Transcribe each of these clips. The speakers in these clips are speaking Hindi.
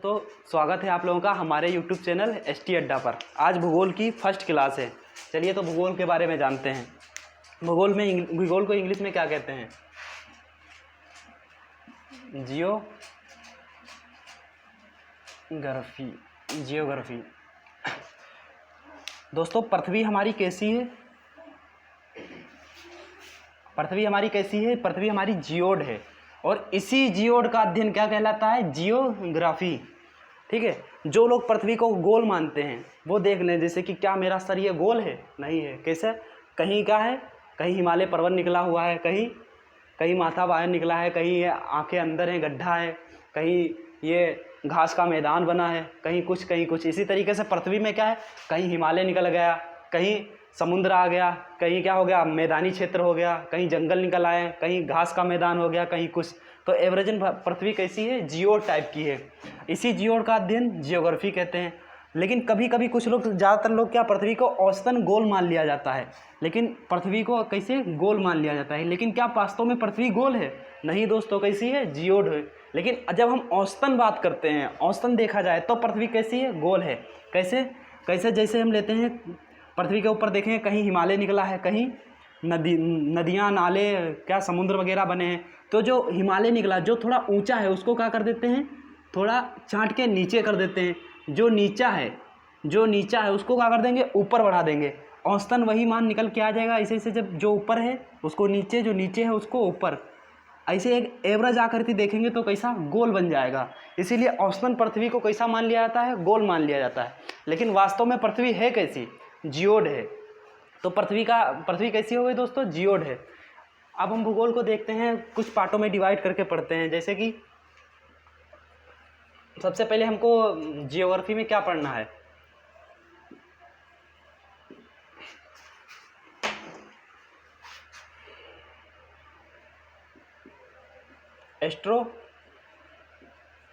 दोस्तों, स्वागत है आप लोगों का हमारे YouTube चैनल ST अड्डा पर। आज भूगोल की फर्स्ट क्लास है। चलिए तो भूगोल के बारे में जानते हैं। भूगोल को इंग्लिश में क्या कहते हैं? जियोग्राफी। दोस्तों, पृथ्वी हमारी कैसी है? पृथ्वी हमारी जियोड है, और इसी जियोड का अध्ययन क्या कहलाता है? जियोग्राफी। ठीक है। जो लोग पृथ्वी को गोल मानते हैं वो देख लें, जैसे कि क्या मेरा सर ये गोल है? नहीं है। कैसे? कहीं क्या है, कहीं हिमालय पर्वत निकला हुआ है, कहीं माथा बाहर निकला है, कहीं ये आंखें अंदर हैं, गड्ढा है, कहीं ये घास का मैदान बना है, कहीं कुछ। इसी तरीके से पृथ्वी में क्या है, कहीं हिमालय निकल गया, कहीं समुद्र आ गया, कहीं क्या हो गया, मैदानी क्षेत्र हो गया, कहीं जंगल निकल आए, कहीं घास का मैदान हो गया, कहीं कुछ। तो एवरेजन पृथ्वी कैसी है? जियोड टाइप की है। इसी जियोड का अध्ययन जियोग्राफी कहते हैं। लेकिन कभी कभी कुछ लोग, ज़्यादातर लोग क्या, पृथ्वी को औसतन गोल मान लिया जाता है। लेकिन पृथ्वी को कैसे गोल मान लिया जाता है? लेकिन क्या वास्तव में पृथ्वी गोल है? नहीं दोस्तों, कैसी है? जियोड है। लेकिन जब हम औसतन बात करते हैं, औसतन देखा जाए तो पृथ्वी कैसी है? गोल है। कैसे जैसे हम लेते हैं, पृथ्वी के ऊपर देखें, कहीं हिमालय निकला है, कहीं नदियाँ, नाले, क्या समुद्र वगैरह बने हैं। तो जो हिमालय निकला, जो थोड़ा ऊंचा है, उसको क्या कर देते हैं, थोड़ा चाट के नीचे कर देते हैं। जो नीचा है उसको क्या कर देंगे, ऊपर बढ़ा देंगे। औसतन वही मान निकल के आ जाएगा। ऐसे जब जो ऊपर है उसको नीचे, जो नीचे है उसको ऊपर, ऐसे एक एवरेज आकृति देखेंगे तो कैसा, गोल बन जाएगा। इसीलिए औसतन पृथ्वी को कैसा मान लिया जाता है? गोल मान लिया जाता है। लेकिन वास्तव में पृथ्वी है कैसी? जियोड है। तो पृथ्वी कैसी हो गई दोस्तों? जियोड है। अब हम भूगोल को देखते हैं, कुछ पार्टों में डिवाइड करके पढ़ते हैं। जैसे कि सबसे पहले हमको जियोग्राफी में क्या पढ़ना है?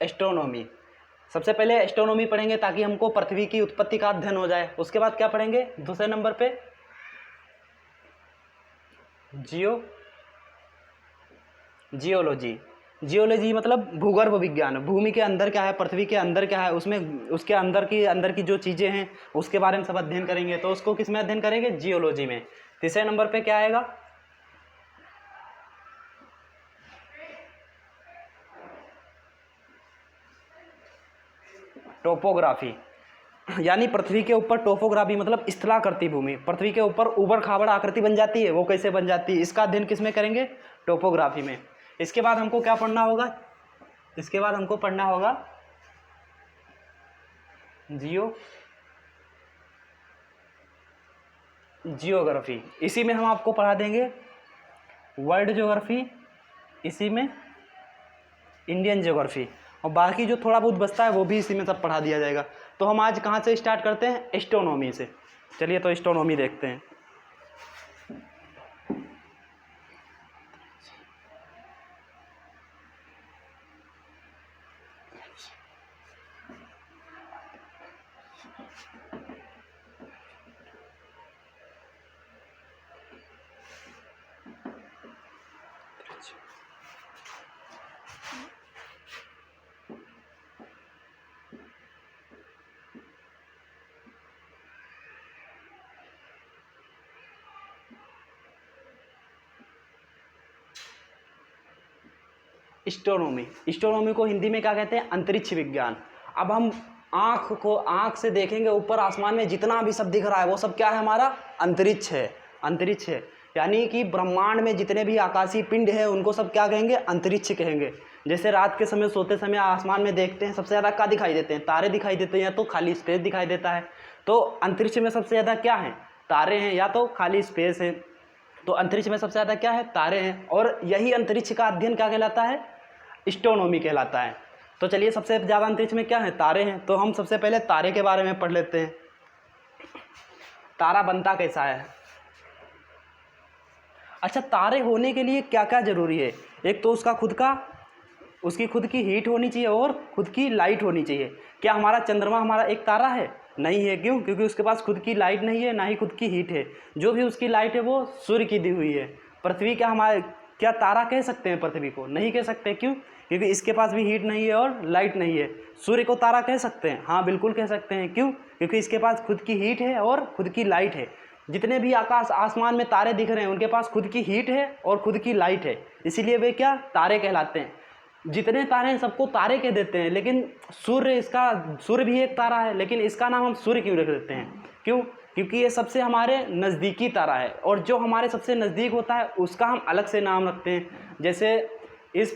एस्ट्रोनॉमी। सबसे पहले एस्ट्रोनॉमी पढ़ेंगे ताकि हमको पृथ्वी की उत्पत्ति का अध्ययन हो जाए। उसके बाद क्या पढ़ेंगे दूसरे नंबर पे? जियोलॉजी मतलब भूगर्भ विज्ञान। भूमि के अंदर क्या है, पृथ्वी के अंदर क्या है, उसमें उसके अंदर की जो चीज़ें हैं उसके बारे में सब अध्ययन करेंगे। तो उसको किस में अध्ययन करेंगे? जियोलॉजी में। तीसरे नंबर पे क्या आएगा? टोपोग्राफी। यानी पृथ्वी के ऊपर टोपोग्राफी मतलब स्थलाकृति भूमि, पृथ्वी के ऊपर उबड़ खाबड़ आकृति बन जाती है, वो कैसे बन जाती है, इसका अध्ययन किस में करेंगे? टोपोग्राफी में। इसके बाद हमको क्या पढ़ना होगा? इसके बाद हमको पढ़ना होगा जियोग्राफी। इसी में हम आपको पढ़ा देंगे वर्ल्ड ज्योग्राफी, इसी में इंडियन ज्योग्राफी, और बाकी जो थोड़ा बहुत बचता है वो भी इसी में सब पढ़ा दिया जाएगा। तो हम आज कहाँ से स्टार्ट करते हैं? एस्ट्रोनॉमी से। चलिए तो एस्ट्रोनॉमी देखते हैं। एस्ट्रोनॉमी को हिंदी में क्या कहते हैं? अंतरिक्ष विज्ञान। अब हम आँख से देखेंगे, ऊपर आसमान में जितना भी सब दिख रहा है वो सब क्या है? हमारा अंतरिक्ष है। यानी कि ब्रह्मांड में जितने भी आकाशीय पिंड है उनको सब क्या कहेंगे? अंतरिक्ष कहेंगे। जैसे रात के समय सोते समय आसमान में देखते हैं, सबसे ज़्यादा क्या दिखाई देते हैं? तारे दिखाई देते हैं, या तो खाली स्पेस दिखाई देता है। तो अंतरिक्ष में सबसे ज़्यादा क्या है? तारे हैं, या तो खाली स्पेस है। तो अंतरिक्ष में सबसे ज़्यादा क्या है? तारे हैं। और यही अंतरिक्ष का अध्ययन क्या कहलाता है? एस्ट्रोनॉमी कहलाता है। तो चलिए, सबसे ज़्यादा अंतरिक्ष में क्या है? तारे हैं। तो हम सबसे पहले तारे के बारे में पढ़ लेते हैं। तारा बनता कैसा है? अच्छा, तारे होने के लिए क्या क्या ज़रूरी है? एक तो उसकी खुद की हीट होनी चाहिए और खुद की लाइट होनी चाहिए। क्या हमारा चंद्रमा हमारा एक तारा है? नहीं है। क्यों? क्योंकि उसके पास खुद की लाइट नहीं है, ना ही खुद की हीट है। जो भी उसकी लाइट है वो सूर्य की दी हुई है। पृथ्वी क्या तारा कह सकते हैं पृथ्वी को? नहीं कह सकते। क्यों? क्योंकि इसके पास भी हीट नहीं है और लाइट नहीं है। सूर्य को तारा कह सकते हैं? हाँ बिल्कुल कह सकते हैं। क्यों? क्योंकि इसके पास खुद की हीट है और खुद की लाइट है। जितने भी आसमान में तारे दिख रहे हैं उनके पास खुद की हीट है और खुद की लाइट है, इसीलिए वे क्या तारे कहलाते हैं। जितने तारे हैं सबको तारे कह देते हैं, लेकिन सूर्य भी एक तारा है, लेकिन इसका नाम हम सूर्य क्यों रख देते हैं? क्यों? क्योंकि ये सबसे हमारे नज़दीकी तारा है और जो हमारे सबसे नज़दीक होता है उसका हम अलग से नाम रखते हैं। जैसे उस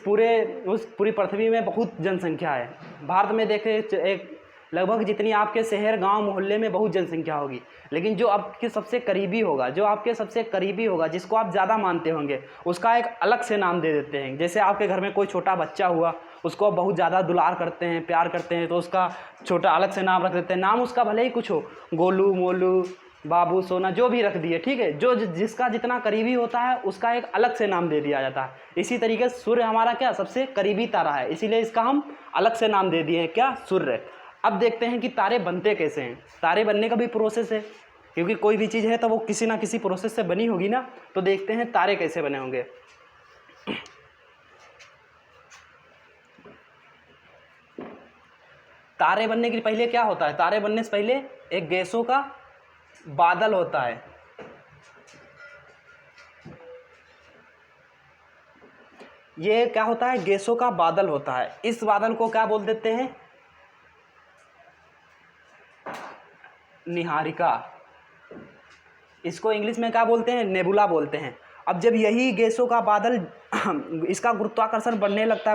पूरी पृथ्वी में बहुत जनसंख्या है। भारत में देखें एक लगभग जितनी आपके शहर गांव मोहल्ले में बहुत जनसंख्या होगी, लेकिन जो आपके सबसे करीबी होगा, जिसको आप ज़्यादा मानते होंगे, उसका एक अलग से नाम दे देते हैं। जैसे आपके घर में कोई छोटा बच्चा हुआ, उसको आप बहुत ज़्यादा दुलार करते हैं, प्यार करते हैं, तो उसका छोटा अलग से नाम रख देते हैं। नाम उसका भले ही कुछ हो, गोलू, मोलू, बाबू, सोना, जो भी रख दिए, ठीक है। जो जिसका जितना करीबी होता है उसका एक अलग से नाम दे दिया जाता है। इसी तरीके से सूर्य हमारा क्या सबसे करीबी तारा है, इसीलिए इसका हम अलग से नाम दे दिए हैं, क्या? सूर्य। अब देखते हैं कि तारे बनते कैसे हैं। तारे बनने का भी प्रोसेस है, क्योंकि कोई भी चीज़ है तो वो किसी ना किसी प्रोसेस से बनी होगी ना। तो देखते हैं तारे कैसे बने होंगे। तारे बनने के पहले क्या होता है? तारे बनने से पहले एक गैसों का बादल होता है। ये क्या होता है? गैसों का बादल होता है। इस बादल को क्या बोल देते हैं? निहारिका। इसको इंग्लिश में क्या बोलते हैं? नेबुला बोलते हैं। अब जब यही गैसों का बादल इसका गुरुत्वाकर्षण बढ़ने लगता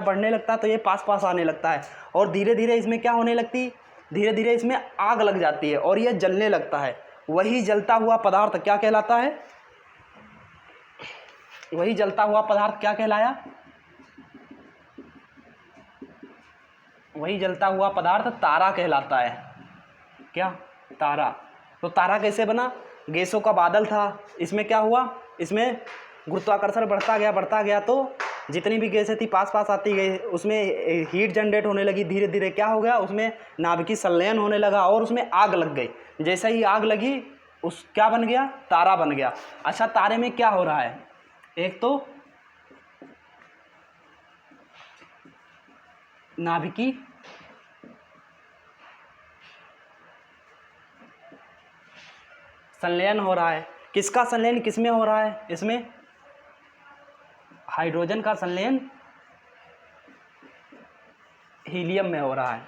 है तो ये पास पास आने लगता है और धीरे धीरे इसमें क्या होने लगती है? धीरे धीरे इसमें आग लग जाती है और यह जलने लगता है। वही जलता हुआ पदार्थ क्या कहलाता है? वही जलता हुआ पदार्थ क्या कहलाया? वही जलता हुआ पदार्थ तारा कहलाता है। क्या? तारा। तो तारा कैसे बना? गैसों का बादल था, इसमें क्या हुआ? इसमें गुरुत्वाकर्षण बढ़ता गया तो जितनी भी गैसें थी पास पास आती गई, उसमें हीट जनरेट होने लगी। धीरे धीरे क्या हो गया? उसमें नाभिकीय संलयन होने लगा और उसमें आग लग गई। जैसे ही आग लगी क्या बन गया? तारा बन गया। अच्छा, तारे में क्या हो रहा है? एक तो नाभिकीय संलयन हो रहा है। किसका संलयन किस में हो रहा है? इसमें हाइड्रोजन का संलयन हीलियम में हो रहा है।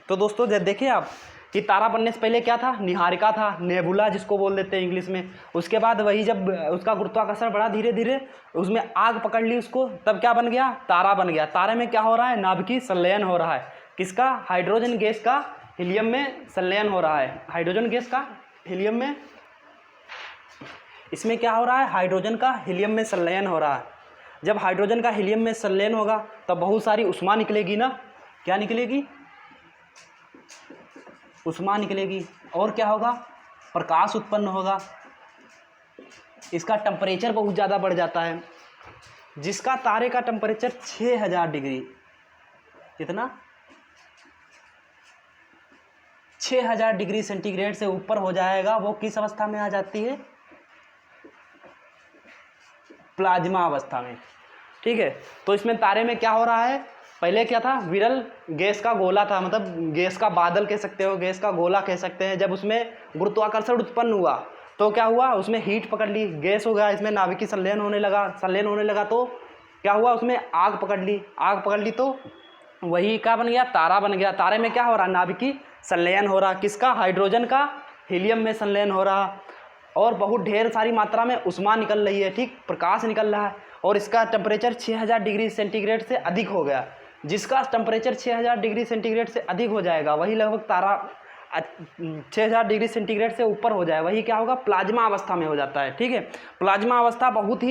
तो दोस्तों देखिए आप कि तारा बनने से पहले क्या था? निहारिका था, नेबुला जिसको बोल देते हैं इंग्लिश में। उसके बाद वही जब उसका गुरुत्वाकर्षण बढ़ा, धीरे धीरे उसमें आग पकड़ ली उसको, तब क्या बन गया? तारा बन गया। तारे में क्या हो रहा है? नाभिकीय संलयन हो रहा है। किसका? हाइड्रोजन गैस का हीलियम में संलयन हो रहा है। हाइड्रोजन गैस का हीलियम में, इसमें क्या हो रहा है? हाइड्रोजन का हीलियम में संलयन हो रहा है। जब हाइड्रोजन का हीलियम में संलयन होगा तब बहुत सारी ऊष्मा निकलेगी ना। क्या निकलेगी? ऊष्मा निकलेगी। और क्या होगा? प्रकाश उत्पन्न होगा। इसका टेम्परेचर बहुत ज़्यादा बढ़ जाता है, जिसका तारे का टेम्परेचर 6000 डिग्री, कितना? 6000 डिग्री सेंटीग्रेड से ऊपर हो जाएगा। वो किस अवस्था में आ जाती है? प्लाज्मा अवस्था में। ठीक है। तो इसमें तारे में क्या हो रहा है? पहले क्या था? विरल गैस का गोला था, मतलब गैस का बादल कह सकते हो, गैस का गोला कह सकते हैं। जब उसमें गुरुत्वाकर्षण उत्पन्न हुआ तो क्या हुआ? उसमें हीट पकड़ ली, गैस हो गया, इसमें नाभिकीय संलयन होने लगा तो क्या हुआ? उसमें आग पकड़ ली तो वही क्या बन गया? तारा बन गया। तारे में क्या हो रहा? नाभिकीय संलयन हो रहा। किसका? हाइड्रोजन का हीलियम में संलयन हो रहा और बहुत ढेर सारी मात्रा में ऊष्मा निकल रही है, ठीक, प्रकाश निकल रहा है। और इसका टेम्परेचर 6000 डिग्री सेंटीग्रेड से अधिक हो गया। जिसका टेम्परेचर 6000 डिग्री सेंटीग्रेड से अधिक हो जाएगा वही लगभग तारा 6000 डिग्री सेंटीग्रेड से ऊपर हो जाए, वही क्या होगा? प्लाज्मा अवस्था में हो जाता है। ठीक है। प्लाज्मा अवस्था बहुत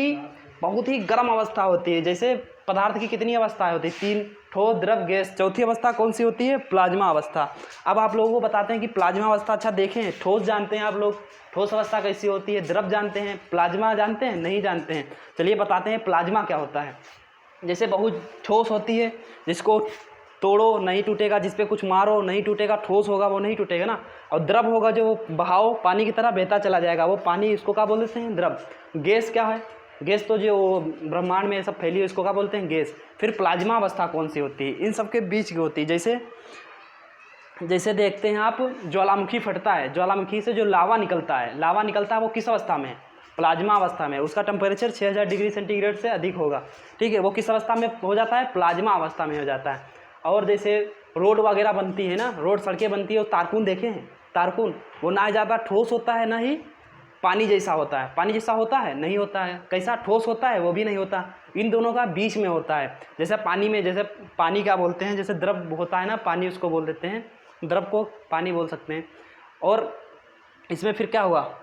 ही गर्म अवस्था होती है। जैसे पदार्थ की कितनी अवस्थाएं होती है? 3, ठोस, द्रव, गैस। चौथी अवस्था कौन सी होती है? प्लाज्मा अवस्था। अब आप लोगों को बताते हैं कि प्लाज्मा अवस्था, अच्छा देखें, ठोस जानते हैं आप लोग, ठोस अवस्था कैसी होती है? द्रव जानते हैं, प्लाज्मा जानते हैं? नहीं जानते हैं। चलिए बताते हैं प्लाज्मा क्या होता है। जैसे बहुत ठोस होती है, जिसको तोड़ो नहीं टूटेगा, जिस पे कुछ मारो नहीं टूटेगा, ठोस होगा वो नहीं टूटेगा ना। और द्रव होगा जो बहाव पानी की तरह बहता चला जाएगा, वो पानी, इसको क्या बोल देते हैं? द्रव। गैस क्या है? गैस तो जो ब्रह्मांड में सब फैली है इसको क्या बोलते हैं, गैस। फिर प्लाज्मा अवस्था कौन सी होती है, इन सब के बीच की होती है। जैसे देखते हैं आप, ज्वालामुखी फटता है, ज्वालामुखी से जो लावा निकलता है वो किस अवस्था में है, प्लाज्मा अवस्था में। उसका टेम्परेचर 6000 डिग्री सेंटीग्रेड से अधिक होगा, ठीक है। वो किस अवस्था में हो जाता है, प्लाज्मा अवस्था में हो जाता है। और जैसे रोड वगैरह बनती है ना, रोड सड़कें बनती है, वो तारकून देखे हैं, तारकून, वो ना ज़्यादा ठोस होता है ना ही पानी जैसा होता है। पानी जैसा होता है, नहीं होता है। कैसा, ठोस होता है, वो भी नहीं होता। इन दोनों का बीच में होता है। जैसे पानी में, जैसे पानी क्या बोलते हैं, जैसे द्रव होता है ना, पानी उसको बोल देते हैं, द्रव को पानी बोल सकते हैं। और इसमें फिर क्या हुआ,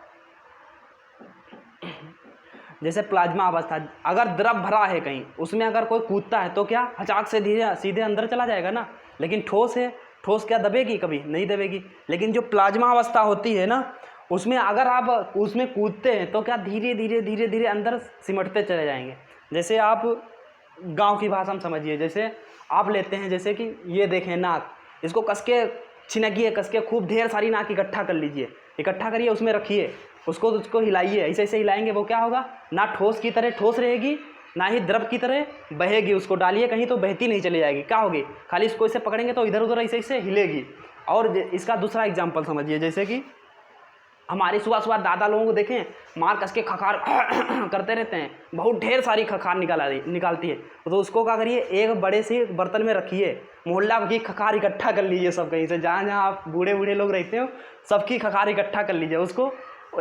जैसे प्लाज्मा अवस्था, अगर द्रव भरा है कहीं, उसमें अगर कोई कूदता है तो क्या हचाक से धीरे सीधे अंदर चला जाएगा ना। लेकिन ठोस है, ठोस क्या दबेगी, कभी नहीं दबेगी। लेकिन जो प्लाज्मा अवस्था होती है ना, उसमें अगर आप उसमें कूदते हैं तो क्या धीरे धीरे धीरे धीरे अंदर सिमटते चले जाएंगे। जैसे आप गांव की भाषा में समझिए, जैसे आप लेते हैं, जैसे कि ये देखें नाक, इसको कस के छिनकिए, कस के खूब ढेर सारी नाक इकट्ठा कर लीजिए, इकट्ठा करिए, उसमें रखिए, उसको हिलाइए, ऐसे ऐसे हिलाएंगे, वो क्या होगा, ना ठोस की तरह ठोस रहेगी, ना ही द्रव की तरह बहेगी। उसको डालिए कहीं तो बहती नहीं चली जाएगी, क्या होगी, खाली इसको ऐसे पकड़ेंगे तो इधर उधर ऐसे ऐसे हिलेगी। और इसका दूसरा एग्जाम्पल समझिए, जैसे कि हमारी सुबह सुबह दादा लोगों को देखें, मार कस के खखार करते रहते हैं, बहुत ढेर सारी खखार निकालती है। तो उसको क्या करिए, एक बड़े से बर्तन में रखिए, मोहल्ला की खखार इकट्ठा कर लीजिए, सब कहीं से, जहाँ जहाँ आप बूढ़े बूढ़े लोग रहते हो, सबकी खखार इकट्ठा कर लीजिए, उसको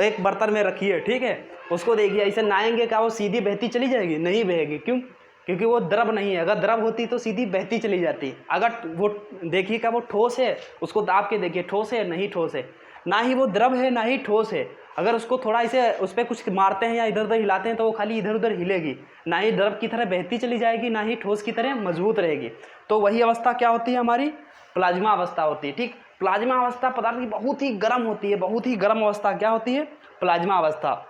एक बर्तन में रखिए, ठीक है। उसको देखिए, ऐसे नहाएंगे, क्या वो सीधी बहती चली जाएगी, नहीं बहेगी। क्यों, क्योंकि वो द्रव नहीं है। अगर द्रव होती तो सीधी बहती चली जाती। अगर वो देखिए क्या वो ठोस है, उसको दाब के देखिए, ठोस है, नहीं ठोस है, ना ही वो द्रव है ना ही ठोस है। अगर उसको थोड़ा इसे उस पर कुछ मारते हैं या इधर उधर हिलाते हैं तो वो खाली इधर उधर हिलेगी, ना ही द्रव की तरह बहती चली जाएगी, ना ही ठोस की तरह मजबूत रहेगी। तो वही अवस्था क्या होती है, हमारी प्लाज्मा अवस्था होती है, ठीक। प्लाज्मा अवस्था पदार्थ की बहुत ही गर्म होती है, बहुत ही गर्म अवस्था क्या होती है, प्लाज्मा अवस्था।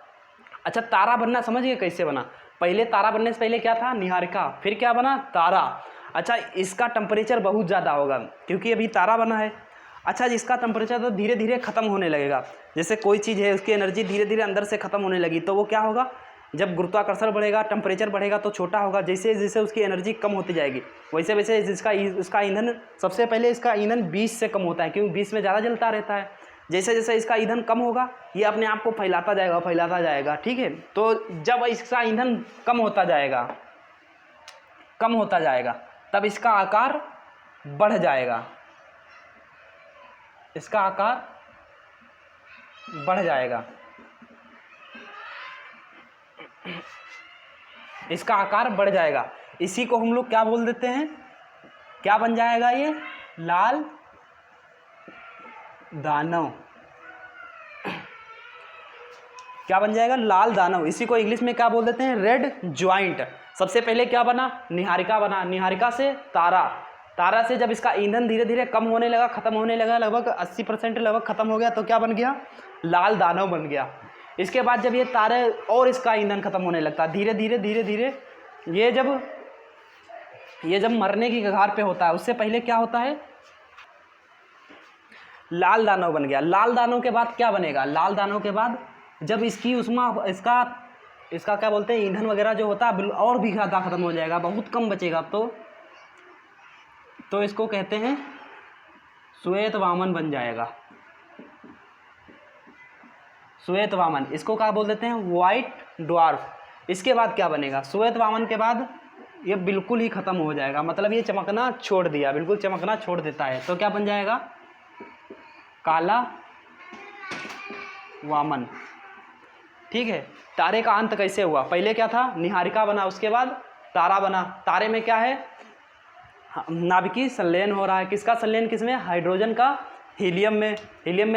अच्छा, तारा बनना समझ गए कैसे बना। पहले तारा बनने से पहले क्या था, निहारिका, फिर क्या बना, तारा। अच्छा, इसका टेम्परेचर बहुत ज़्यादा होगा क्योंकि अभी तारा बना है। अच्छा, जिसका टेम्परेचर तो धीरे धीरे ख़त्म होने लगेगा। जैसे कोई चीज़ है, उसकी एनर्जी धीरे धीरे अंदर से ख़त्म होने लगी, तो वो क्या होगा, जब गुरुत्वाकर्षण बढ़ेगा, टेम्परेचर बढ़ेगा तो छोटा होगा। जैसे जैसे उसकी एनर्जी कम होती जाएगी, वैसे वैसे इसका ईंधन, सबसे पहले इसका ईंधन 20 से कम होता है, क्योंकि 20 में ज़्यादा जलता रहता है। जैसे जैसे इसका ईंधन कम होगा, ये अपने आप को फैलाता जाएगा, ठीक है। तो जब इसका ईंधन कम होता जाएगा, तब इसका आकार बढ़ जाएगा, इसका आकार बढ़ जाएगा, इसका आकार बढ़ जाएगा। इसी को हम लोग क्या बोल देते हैं, क्या बन जाएगा, ये लाल दानव। क्या बन जाएगा, लाल दानव। इसी को इंग्लिश में क्या बोल देते हैं, रेड ज्वाइंट। सबसे पहले क्या बना, निहारिका बना, निहारिका से तारा, तारा से जब इसका ईंधन धीरे धीरे कम होने लगा, खत्म होने लगा, लगभग 80% लगभग खत्म हो गया, तो क्या बन गया, लाल दानव बन गया। इसके बाद जब ये तारे और इसका ईंधन खत्म होने लगता, धीरे धीरे धीरे धीरे, ये जब मरने की कगार पे होता है, उससे पहले क्या होता है, लाल दानव बन गया। लाल दानव के बाद क्या बनेगा, लाल दानव के बाद जब इसकी उसमें इसका क्या बोलते हैं, ईंधन वगैरह जो होता है और भी ज़्यादा खत्म हो जाएगा, बहुत कम बचेगा, तो इसको कहते हैं श्वेत वामन बन जाएगा, श्वेत वामन। इसको क्या बोल देते हैं, व्हाइट ड्वार्फ। इसके बाद क्या बनेगा, श्वेत वामन के बाद ये बिल्कुल ही खत्म हो जाएगा, मतलब ये चमकना छोड़ दिया, बिल्कुल चमकना छोड़ देता है, तो क्या बन जाएगा, काला वामन, ठीक है। तारे का अंत कैसे हुआ, पहले क्या था, निहारिका बना, उसके बाद तारा बना। तारे में क्या है, नाभिकीय संलयन हो रहा है। किसका संलयन, किसमें, हाइड्रोजन का हीलियम में,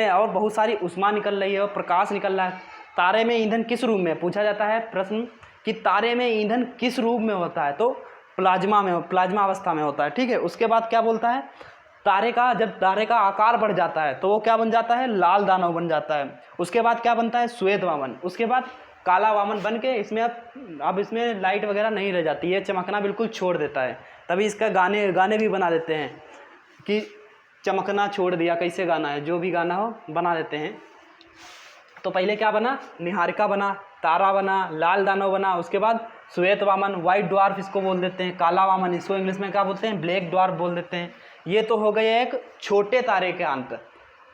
और बहुत सारी ऊष्मा निकल रही है और प्रकाश निकल रहा है। तारे में ईंधन किस रूप में, पूछा जाता है प्रश्न कि तारे में ईंधन किस रूप में होता है, तो प्लाज्मा अवस्था में होता है, ठीक है। उसके बाद क्या बोलता है, जब तारे का आकार बढ़ जाता है तो वो क्या बन जाता है, लाल दानव बन जाता है। उसके बाद क्या बनता है, श्वेत वामन। उसके बाद काला वामन बन के इसमें अब इसमें लाइट वगैरह नहीं रह जाती है, चमकना बिल्कुल छोड़ देता है। तभी इसका गाने भी बना देते हैं कि चमकना छोड़ दिया, कैसे गाना है, जो भी गाना हो बना देते हैं। तो पहले क्या बना, निहारिका बना, तारा बना, लाल दानव बना, उसके बाद श्वेत वामन, वाइट ड्वार्फ इसको बोल देते हैं, काला वामन इसको इंग्लिश में क्या बोलते हैं, ब्लैक ड्वार्फ बोल देते हैं। ये तो हो गए एक छोटे तारे के अंत।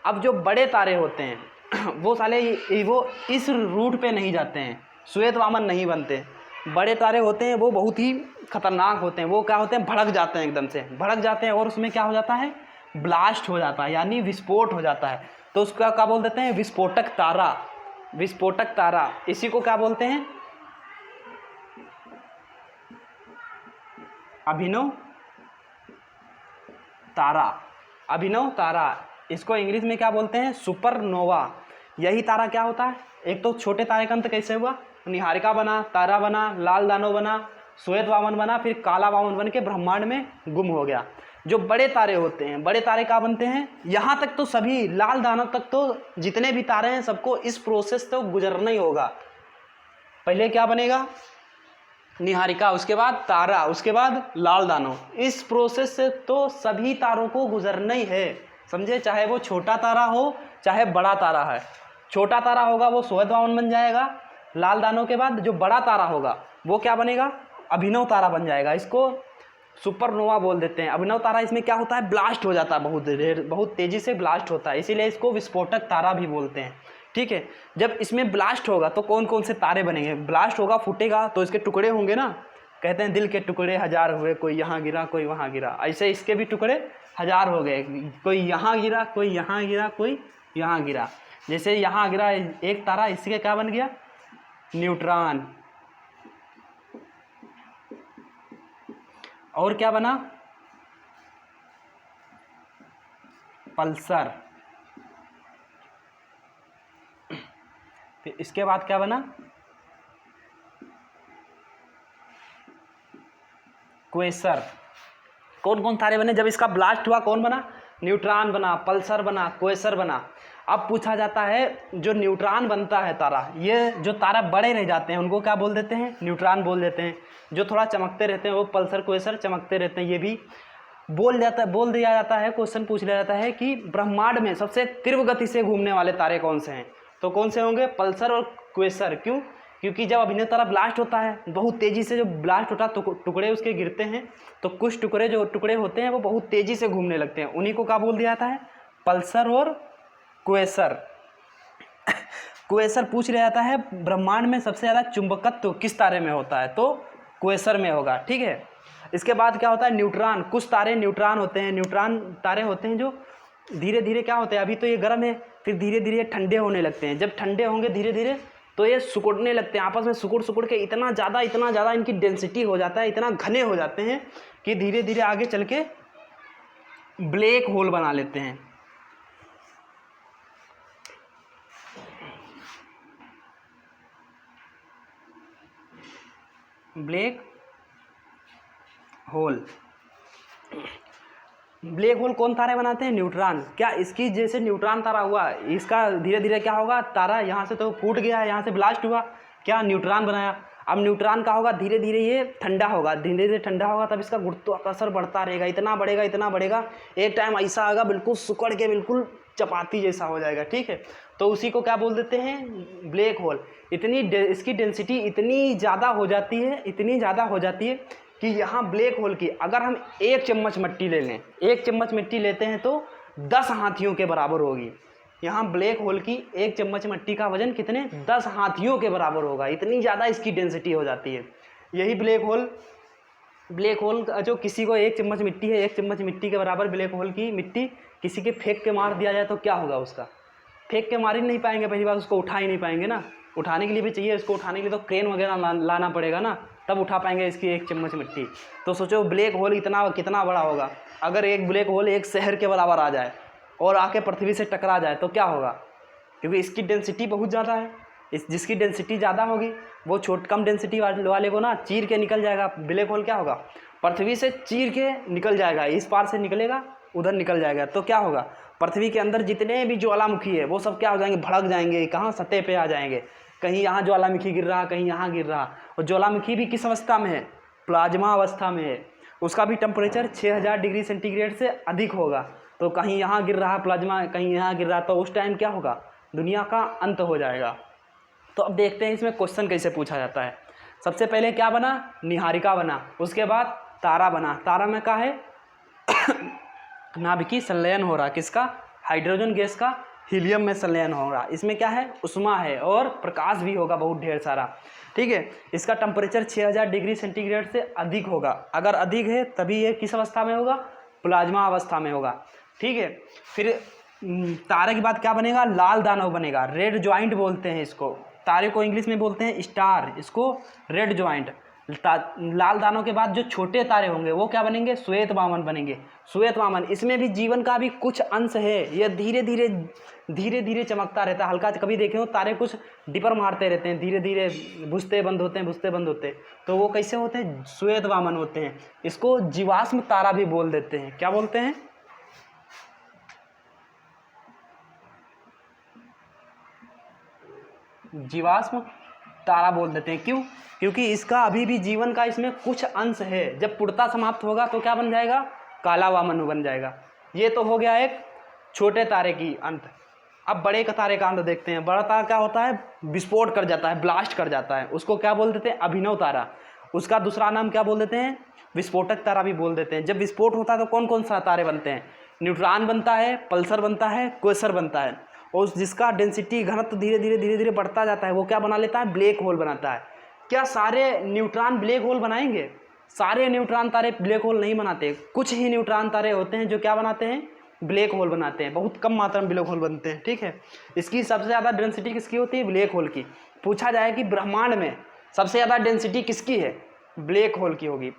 अब जो बड़े तारे होते हैं वो साले वो इस रूट पे नहीं जाते हैं, श्वेत वामन नहीं बनते। बड़े तारे होते हैं वो बहुत ही खतरनाक होते हैं, वो क्या होते हैं, भड़क जाते हैं, एकदम से भड़क जाते हैं और उसमें क्या हो जाता है, ब्लास्ट हो जाता है, यानी विस्फोट हो जाता है। तो उसका क्या बोल देते हैं, विस्फोटक तारा, विस्फोटक तारा। इसी को क्या बोलते हैं, अभिनव तारा, अभिनव तारा। इसको इंग्लिश में क्या बोलते हैं, सुपरनोवा। यही तारा क्या होता है, एक तो छोटे तारे का अंत कैसे हुआ, निहारिका बना, तारा बना, लाल दानव बना, श्वेत वामन बना, फिर काला वामन बन के ब्रह्मांड में गुम हो गया। जो बड़े तारे होते हैं, बड़े तारे क्या बनते हैं, यहाँ तक तो सभी लाल दानव तक तो जितने भी तारे हैं सबको इस प्रोसेस तो गुजरना ही होगा। पहले क्या बनेगा, निहारिका, उसके बाद तारा, उसके बाद लाल दानव। इस प्रोसेस से तो सभी तारों को गुजरना ही है, समझे, चाहे वो छोटा तारा हो चाहे बड़ा तारा है। छोटा तारा होगा वो श्वेत वामन बन जाएगा, लाल दानव के बाद जो बड़ा तारा होगा वो क्या बनेगा, अभिनव तारा बन जाएगा। इसको सुपरनोवा बोल देते हैं। अभिनव तारा इसमें क्या होता है, ब्लास्ट हो जाता है, बहुत तेज़ी से ब्लास्ट होता है, इसीलिए इसको विस्फोटक तारा भी बोलते हैं। ठीक है, जब इसमें ब्लास्ट होगा तो कौन कौन से तारे बनेंगे, ब्लास्ट होगा, फूटेगा तो इसके टुकड़े होंगे ना, कहते हैं दिल के टुकड़े हजार हुए, कोई यहाँ गिरा कोई वहाँ गिरा, ऐसे इसके भी टुकड़े हजार हो गए, कोई यहाँ गिरा कोई यहाँ गिरा कोई यहाँ गिरा। जैसे यहाँ गिरा एक तारा, इसके क्या बन गया, न्यूट्रॉन। और क्या बना, पल्सर। फिर इसके बाद क्या बना, क्वेसर। कौन कौन तारे बने जब इसका ब्लास्ट हुआ, कौन बना, न्यूट्रॉन बना, पल्सर बना, क्वेसर बना। अब पूछा जाता है जो न्यूट्रॉन बनता है तारा, ये जो तारा बड़े रह जाते हैं उनको क्या बोल देते हैं, न्यूट्रॉन बोल देते हैं। जो थोड़ा चमकते रहते हैं वो पल्सर क्वेसर, चमकते रहते हैं, ये भी बोल दिया जाता है। क्वेश्चन पूछ लिया जाता है कि ब्रह्मांड में सबसे तीव्र गति से घूमने वाले तारे कौन से हैं, तो कौन से होंगे, पल्सर और क्वेसर। क्यों, क्योंकि जब अभिनव तारा ब्लास्ट होता है बहुत तेज़ी से, जो ब्लास्ट होता है तो टुकड़े उसके गिरते हैं, तो कुछ टुकड़े जो टुकड़े होते हैं वो बहुत तेज़ी से घूमने लगते हैं, उन्हीं को क्या बोल दिया जाता है, पल्सर और क्वेसर। क्वेसर पूछ लिया जाता है ब्रह्मांड में सबसे ज़्यादा चुंबकत्व किस तारे में होता है, तो क्वेसर में होगा। ठीक है, इसके बाद क्या होता है, न्यूट्रॉन। कुछ तारे न्यूट्रॉन होते हैं, न्यूट्रॉन तारे होते हैं जो धीरे धीरे क्या होते हैं, अभी तो ये गर्म है, फिर धीरे धीरे ठंडे होने लगते हैं। जब ठंडे होंगे धीरे धीरे तो ये सिकुड़ने लगते हैं, आपस में सिकुड़ के इतना ज़्यादा इनकी डेंसिटी हो जाता है, इतना घने हो जाते हैं कि धीरे धीरे आगे चल के ब्लैक होल बना लेते हैं। ब्लैक होल, ब्लैक होल कौन तारे बनाते हैं, न्यूट्रॉन। क्या इसकी जैसे न्यूट्रॉन तारा हुआ, इसका धीरे धीरे क्या होगा, तारा यहाँ से तो फूट गया, यहाँ से ब्लास्ट हुआ, क्या न्यूट्रॉन बनाया। अब न्यूट्रॉन का होगा धीरे धीरे ये ठंडा होगा, धीरे धीरे ठंडा होगा, तब इसका गुरुत्वाकर्षण बढ़ता रहेगा, इतना बढ़ेगा, एक टाइम ऐसा आएगा बिल्कुल सिकुड़ के बिल्कुल चपाती जैसा हो जाएगा। ठीक है, तो उसी को क्या बोल देते हैं, ब्लैक होल। इसकी डेंसिटी इतनी ज़्यादा हो जाती है कि यहाँ ब्लैक होल की अगर हम 1 चम्मच मिट्टी ले लें, 1 चम्मच मिट्टी लेते हैं तो 10 हाथियों के बराबर होगी। यहाँ ब्लैक होल की 1 चम्मच मिट्टी का वजन कितने, 10 हाथियों के बराबर होगा, इतनी ज़्यादा इसकी डेंसिटी हो जाती है। यही ब्लैक होल जो किसी को 1 चम्मच मिट्टी है, 1 चम्मच मिट्टी के बराबर ब्लैक होल की मिट्टी किसी के फेंक के मार दिया जाए तो क्या होगा, उसका फेंक के मार ही नहीं पाएंगे, पहली बात उसको उठा ही नहीं पाएंगे ना, उठाने के लिए भी चाहिए, उसको उठाने के लिए तो क्रेन वगैरह लाना पड़ेगा ना, तब उठा पाएंगे इसकी 1 चम्मच मिट्टी। तो सोचो ब्लैक होल कितना बड़ा होगा। अगर एक ब्लैक होल एक शहर के बराबर आ जाए और आके पृथ्वी से टकरा जाए तो क्या होगा, क्योंकि इसकी डेंसिटी बहुत ज़्यादा है। जिसकी डेंसिटी ज़्यादा होगी वो कम डेंसिटी वाले को ना चीर के निकल जाएगा। ब्लैक होल क्या होगा, पृथ्वी से चीर के निकल जाएगा, इस पार से निकलेगा उधर निकल जाएगा, तो क्या होगा, पृथ्वी के अंदर जितने भी ज्वालामुखी है वो सब क्या हो जाएंगे, भड़क जाएंगे, कहाँ, सतह पे आ जाएंगे। कहीं यहाँ ज्वालामुखी गिर रहा, कहीं यहाँ गिर रहा, और ज्वालामुखी भी किस अवस्था में है, प्लाज्मा अवस्था में है, उसका भी टेम्परेचर 6000 डिग्री सेंटीग्रेड से अधिक होगा। तो कहीं यहाँ गिर रहा प्लाज्मा, कहीं यहाँ गिर रहा, तो उस टाइम क्या होगा, दुनिया का अंत हो जाएगा। तो अब देखते हैं इसमें क्वेश्चन कैसे पूछा जाता है। सबसे पहले क्या बना, निहारिका बना, उसके बाद तारा बना। तारा में क्या है, नाभिकीय संलयन हो रहा, किसका, हाइड्रोजन गैस का हीलियम में संलयन हो रहा। इसमें क्या है, उष्मा है और प्रकाश भी होगा बहुत ढेर सारा, ठीक है। इसका टेम्परेचर 6000 डिग्री सेंटीग्रेड से अधिक होगा। अगर अधिक है तभी ये किस अवस्था में होगा, प्लाज्मा अवस्था में होगा, ठीक है। फिर तारे के बाद क्या बनेगा, लाल दानव बनेगा, रेड ज्वाइंट बोलते हैं इसको। तारे को इंग्लिश में बोलते हैं स्टार, इसको रेड ज्वाइंट। लाल दानों के बाद जो छोटे तारे होंगे वो क्या बनेंगे, श्वेत वामन बनेंगे। श्वेत वामन, इसमें भी जीवन का भी कुछ अंश है। यह धीरे धीरे चमकता रहता है, हल्का। कभी देखे हो तारे कुछ डिपर मारते रहते हैं, धीरे धीरे बुझते बंद होते हैं, बुझते बंद होते हैं, तो वो कैसे होते हैं, श्वेत वामन होते हैं। इसको जीवाश्म तारा भी बोल देते हैं। क्या बोलते हैं, जीवाश्म तारा बोल देते हैं। क्यों, क्योंकि इसका अभी भी जीवन का इसमें कुछ अंश है। जब पूर्णता समाप्त होगा तो क्या बन जाएगा, काला वामन बन जाएगा। ये तो हो गया एक छोटे तारे की अंत। अब बड़े का तारे का अंत देखते हैं। बड़ा तारा क्या होता है, विस्फोट कर जाता है, ब्लास्ट कर जाता है, उसको क्या बोल देते हैं, अभिनव तारा। उसका दूसरा नाम क्या बोल देते हैं, विस्फोटक तारा भी बोल देते हैं। जब विस्फोट होता है तो कौन कौन सा तारे बनते हैं, न्यूट्रॉन बनता है, पल्सर बनता है, क्वेसर बनता है। और जिसका डेंसिटी घनत्व धीरे धीरे बढ़ता जाता है वो क्या बना लेता है, ब्लैक होल बनाता है। क्या सारे न्यूट्रॉन ब्लैक होल बनाएंगे, सारे न्यूट्रॉन तारे ब्लैक होल नहीं बनाते। कुछ ही न्यूट्रॉन तारे होते हैं जो क्या बनाते हैं, ब्लैक होल बनाते हैं। बहुत कम मात्रा में ब्लैक होल बनते हैं, ठीक है। इसकी सबसे ज़्यादा डेंसिटी किसकी होती है, ब्लैक होल की। पूछा जाए कि ब्रह्मांड में सबसे ज़्यादा डेंसिटी किसकी है, ब्लैक होल की होगी।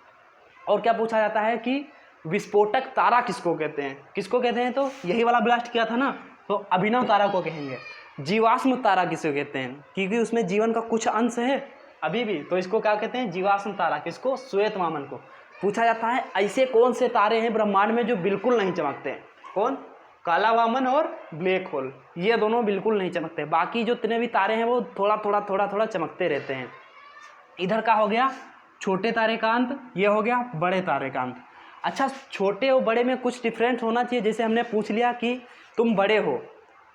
और क्या पूछा जाता है कि विस्फोटक तारा किसको कहते हैं, किसको कहते हैं, तो यही वाला ब्लास्ट किया था ना, तो अभिनव तारा को कहेंगे। जीवाश्म तारा किसको कहते हैं, क्योंकि उसमें जीवन का कुछ अंश है अभी भी, तो इसको क्या कहते हैं, जीवाश्म तारा। किसको, श्वेत वामन को। पूछा जाता है ऐसे कौन से तारे हैं ब्रह्मांड में जो बिल्कुल नहीं चमकते हैं, कौन, काला वामन और ब्लैक होल, ये दोनों बिल्कुल नहीं चमकते। बाकी जो जितने भी तारे हैं वो थोड़ा चमकते रहते हैं। इधर का हो गया छोटे तारे का अंत, ये हो गया बड़े तारे का अंत। अच्छा, छोटे और बड़े में कुछ डिफरेंस होना चाहिए। जैसे हमने पूछ लिया कि तुम बड़े हो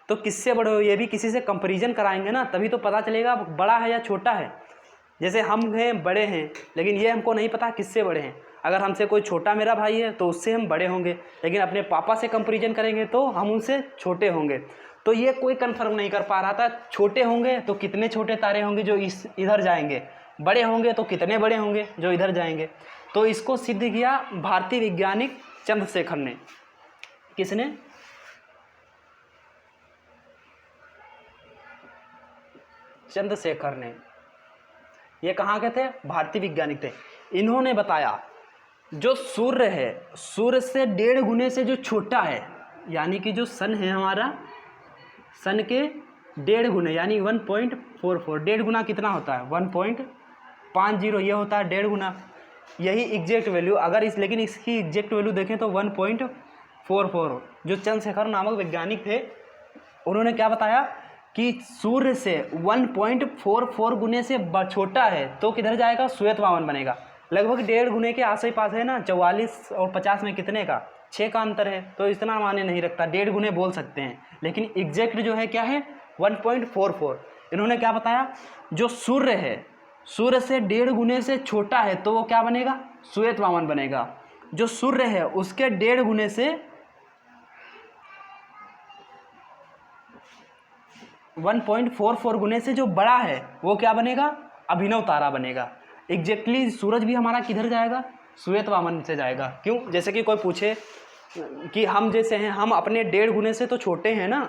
तो किससे बड़े हो, ये भी किसी से कंपैरिजन कराएंगे ना, तभी तो पता चलेगा बड़ा है या छोटा है। जैसे हम हैं बड़े हैं, लेकिन ये हमको नहीं पता किससे बड़े हैं। अगर हमसे कोई छोटा मेरा भाई है तो उससे हम बड़े होंगे, लेकिन अपने पापा से कंपैरिजन करेंगे तो हम उनसे छोटे होंगे। तो ये कोई कंफर्म नहीं कर पा रहा था, छोटे होंगे तो कितने छोटे तारे होंगे जो इधर जाएंगे, बड़े होंगे तो कितने बड़े होंगे जो इधर जाएंगे। तो इसको सिद्ध किया भारतीय वैज्ञानिक चंद्रशेखर ने। किसने, चंद्रशेखर ने। ये कहाँ के थे, भारतीय वैज्ञानिक थे। इन्होंने बताया जो सूर्य है, सूर्य से 1.5 गुने से जो छोटा है, यानी कि जो सन है हमारा, सन के 1.5 गुने यानी 1.44। 1.5 गुना कितना होता है, 1.50, ये होता है 1.5 गुना। यही एग्जैक्ट वैल्यू, अगर इस लेकिन इसकी एग्जैक्ट वैल्यू देखें तो 1.44। जो चंद्रशेखर नामक वैज्ञानिक थे उन्होंने क्या बताया कि सूर्य से 1.44 गुने से छोटा है तो किधर जाएगा, श्वेत वामन बनेगा। लगभग 1.5 गुने के आस पास है ना। 44 और 50 में कितने का, 6 का अंतर है, तो इतना माने नहीं रखता। 1.5 गुने बोल सकते हैं, लेकिन एग्जैक्ट जो है क्या है, 1.44। इन्होंने क्या बताया, जो सूर्य है, सूर्य से 1.5 गुने से छोटा है तो वो क्या बनेगा, श्वेत वामन बनेगा। जो सूर्य है उसके 1.5 गुने से 1.44 गुने से जो बड़ा है वो क्या बनेगा, अभिनव तारा बनेगा। एग्जैक्टली सूरज भी हमारा किधर जाएगा, श्वेत वामन से जाएगा। क्यों, जैसे कि कोई पूछे कि हम जैसे हैं, हम अपने 1.5 गुने से तो छोटे हैं ना,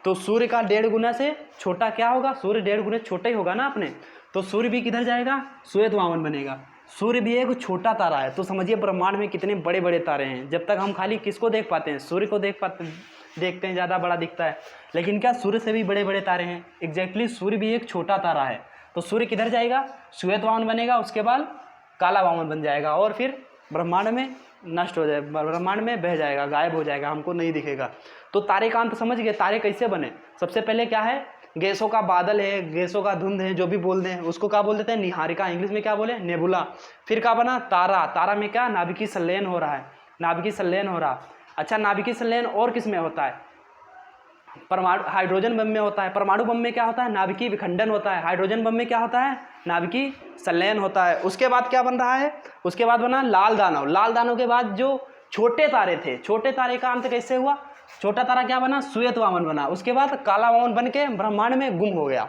तो सूर्य का 1.5 गुना से छोटा क्या होगा, सूर्य 1.5 गुने छोटा ही होगा ना अपने, तो सूर्य भी किधर जाएगा, श्वेत वामन बनेगा। सूर्य भी एक छोटा तारा है। तो समझिए ब्रह्मांड में कितने बड़े बड़े तारे हैं। जब तक हम खाली किसको देख पाते हैं, सूर्य को देखते हैं, ज़्यादा बड़ा दिखता है, लेकिन क्या सूर्य से भी बड़े बड़े तारे हैं। एग्जैक्टली सूर्य भी एक छोटा तारा है। तो सूर्य किधर जाएगा, श्वेत वामन बनेगा, उसके बाद काला वामन बन जाएगा और फिर ब्रह्मांड में नष्ट हो जाएगा, ब्रह्मांड में बह जाएगा, गायब हो जाएगा, हमको नहीं दिखेगा। तो तारे का अंत समझ गए, तारे कैसे बने। सबसे पहले क्या है, गैसों का बादल है, गैसों का धुंध है, जो भी बोलते हैं उसको क्या बोल देते हैं, निहारिका। इंग्लिश में क्या बोले, नेबुला। फिर क्या बना, तारा। तारा में क्या, नाभिकीय संलयन हो रहा है, नाभिकीय संलयन हो रहा। अच्छा, नाभिकीय संलयन और किस में होता है, परमाणु हाइड्रोजन बम में होता है, परमाणु बम में क्या होता है, नाभिकीय विखंडन होता है, हाइड्रोजन बम में क्या होता है, नाभिकीय संलयन होता है। उसके बाद क्या बन रहा है, उसके बाद बना लाल दानव। लाल दानव के बाद जो छोटे तारे थे, छोटे तारे का अंत कैसे हुआ, छोटा तारा क्या बना, श्वेत वामन बना। उसके बाद काला वामन बन के ब्रह्मांड में गुम हो गया।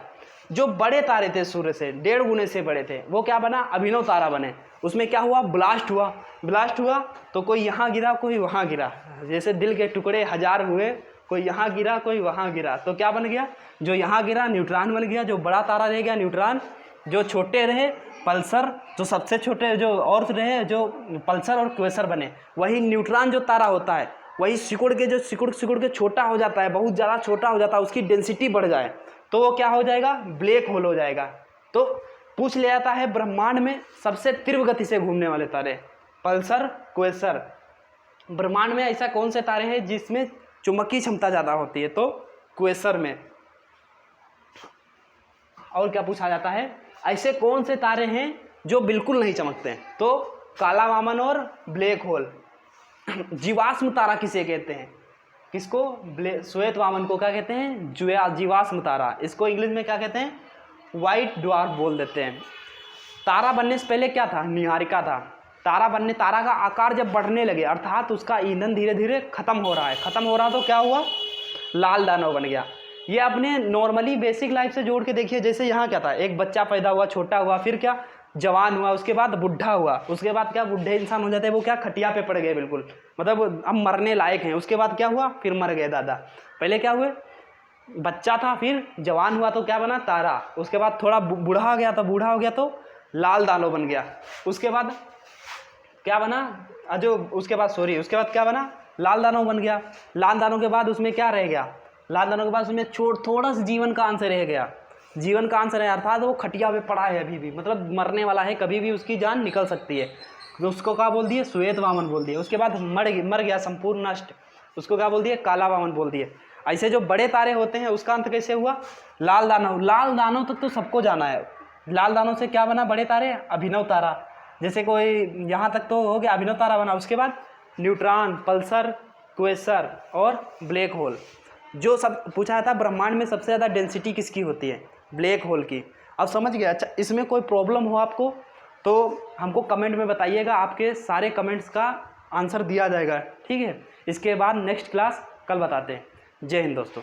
जो बड़े तारे थे सूर्य से 1.5 गुने से बड़े थे, वो क्या बना, अभिनव तारा बने। उसमें क्या हुआ, ब्लास्ट हुआ। ब्लास्ट हुआ तो कोई यहाँ गिरा, कोई वहाँ गिरा, जैसे दिल के टुकड़े 1000 हुए, कोई यहाँ गिरा, कोई वहाँ गिरा, तो क्या बन गया, जो यहाँ गिरा न्यूट्रॉन बन गया, जो बड़ा तारा रह गया न्यूट्रॉन, जो छोटे रहे पल्सर, जो सबसे छोटे जो और रहे जो पल्सर और क्वेसर बने। वही न्यूट्रॉन जो तारा होता है, वही सिकुड़ के जो सिकुड़ के छोटा हो जाता है, बहुत ज़्यादा छोटा हो जाता है, उसकी डेंसिटी बढ़ जाए तो वो क्या हो जाएगा, ब्लैक होल हो जाएगा। तो पूछ लिया जाता है ब्रह्मांड में सबसे तीव्र गति से घूमने वाले तारे, पल्सर, क्वेसर। ब्रह्मांड में ऐसा कौन से तारे हैं जिसमें चुंबकीय क्षमता ज़्यादा होती है, तो क्वेसर में। और क्या पूछा जाता है, ऐसे कौन से तारे हैं जो बिल्कुल नहीं चमकते हैं, तो काला वामन और ब्लैक होल। जीवाश्म तारा किसे कहते हैं, किसको, श्वेत वामन को क्या कहते हैं, जीवाश्म तारा। इसको इंग्लिश में क्या कहते हैं, वाइट ड्वार्फ बोल देते हैं। तारा बनने से पहले क्या था, निहारिका था। तारा का आकार जब बढ़ने लगे, अर्थात उसका ईंधन धीरे धीरे खत्म हो रहा है, खत्म हो रहा तो क्या हुआ, लाल दानव बन गया। ये अपने नॉर्मली बेसिक लाइफ से जोड़ के देखिए, जैसे यहाँ क्या था, एक बच्चा पैदा हुआ, छोटा हुआ, फिर क्या, जवान हुआ, उसके बाद बुढ़ा हुआ, उसके बाद क्या, बुढ़े इंसान हो जाते हैं, वो क्या, खटिया पे पड़ गए बिल्कुल, मतलब अब मरने लायक हैं। उसके बाद क्या हुआ, फिर मर गए दादा। पहले क्या हुए, बच्चा था, फिर जवान हुआ तो क्या बना, तारा। उसके बाद थोड़ा बूढ़ा हो गया, तो बूढ़ा हो गया तो लाल दानव बन गया। उसके बाद क्या बना, उसके बाद क्या बना, लाल दानव बन गया। लाल दानव के बाद उसमें क्या रह गया, लाल दानव के बाद उसमें थोड़ा सा जीवन का अंश रह गया। जीवन का अंश है अर्थात वो खटिया पे पड़ा है अभी भी, मतलब मरने वाला है, कभी भी उसकी जान निकल सकती है। तो उसको क्या बोल दिए, श्वेत वामन बोल दिए। उसके बाद मर गया, संपूर्ण नष्ट, उसको क्या बोल दिए, काला वामन बोल दिए। ऐसे जो बड़े तारे होते हैं उसका अंत कैसे हुआ, लाल दानव। लाल दानव तक तो सबको जाना है। लाल दानव से क्या बना, बड़े तारे, अभिनव तारा। जैसे कोई यहाँ तक तो हो गया, अभिनव तारा बना। उसके बाद न्यूट्रॉन, पल्सर, क्वेसर और ब्लैक होल। जो सब पूछा था, ब्रह्मांड में सबसे ज़्यादा डेंसिटी किसकी होती है, ब्लैक होल की। अब समझ गया। अच्छा, इसमें कोई प्रॉब्लम हो आपको तो हमको कमेंट में बताइएगा, आपके सारे कमेंट्स का आंसर दिया जाएगा, ठीक है। इसके बाद नेक्स्ट क्लास कल बताते हैं। जय हिंद दोस्तों।